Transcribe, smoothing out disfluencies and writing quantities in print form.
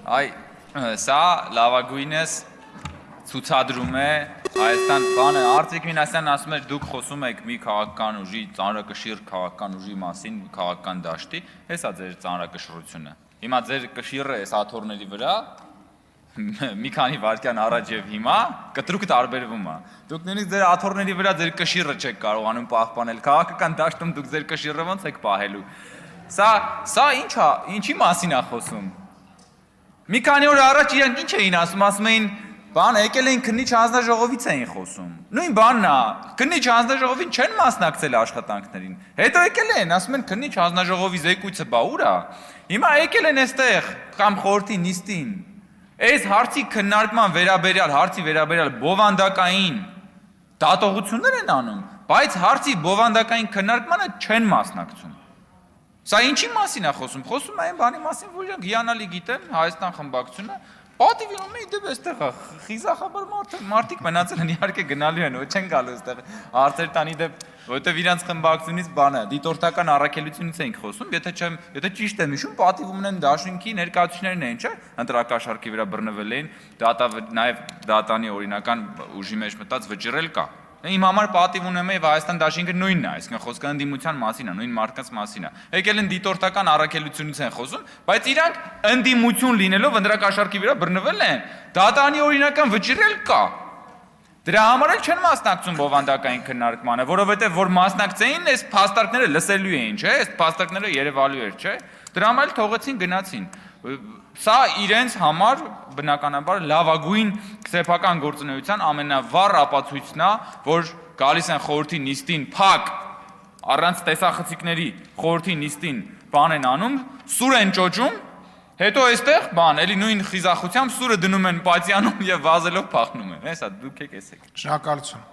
Այ սա լավագույնս ցուցադրում է Հայաստան բանը Արտիկ Մինասյանն ասում էր դուք խոսում եք մի քաղաքական ուժի ծանրակշիռ քաղաքական ուժի մասին քաղաքական դաշտի հեսա ձեր ծանրակշռությունը հիմա ձեր կշիռը էս աթոռների վրա մի քանի վայրկյան առաջ եւ հիմա կտրուկ տարբերվում է դուք նույնիսկ ձեր աթոռների վրա ձեր կշիռը չեք կարողանում պահպանել քաղաքական դաշտում դուք ձեր կշիռը ոնց եք պահելու սա ինչի մասին է խոսում մի քանի օր առաջ իրանք ինչ էին ասում էին բան եկել էին քննիչ հանձնաժողովից էին խոսում նույն բանն է քննիչ հանձնաժողովին չեն մասնակցել աշխատանքներին հետո եկել են ասում են քննիչ հանձնաժողովի զեկույցը բա ուր է հիմա եկել են այստեղ կամ խորհրդի նիստին այս հարցի քննարկման վերաբերյալ բովանդակային դատողություններ են անում բայց հարցի բովանդակային քննարկմանը չեն մասնակցում սա ինչի մասին է խոսում է այն բանի մասին որ իրանք հիանալի գիտեն Հայաստան խմբակցությունը պատիվում է դեպ այստեղ խիզախաբար մարդիկ մնացել են իհարկե գնալու են ոչ չեն գալու այստեղ հարցեր տանի դեպ որովհետև իրանք խմբակցությունից բանը դիտորդական առաքելությունից ենք խոսում եթե ճիշտ եմ հիշում պատիվում են դաշինքի ներկայացուցիչներն են չէ ընտրակաշառքի վրա բռնվել էին նաև դատանի օրինական ուժի մեջ մտած վճռել կա Իմ համար պատիվ ունեմ եւ Հայաստան դաշինքը նույնն է, այսինքն խոսքը ընդդիմության մասին է, նույն մարդկանց մասին է։ Եկել են դիտորդական առաքելությունից են խոսում, բայց իրանք ընդդիմություն լինելով ընդրակաշառքի վրա բռնվել են, դատանի օրինական վճռել կա։ Դրա համար էլ չեն մասնակցում բովանդակային քննարկմանը, որովհետեւ որ մասնակցեին, այս փաստարկները լսելու էին, չէ՞, այս փաստարկները երևալու էր, չէ՞։ Դրա համար էլ թողեցին գնացին։ Սա իրենց համար բնականաբար լավագույն սեփական գործունեության ամենավառ ապացույցն է, որ գալիս են խորհրդի նիստին փակ առանց տեսախցիկների խորհրդի նիստին բան են անում, սուր են ճոճում, հետո այստեղ բան, էլի նույն խիզախությամբ սուրը դնում են պատյանում եւ վազելով փախնում են։ Հեսա դուք եք էսեք։ Շնորհակալություն։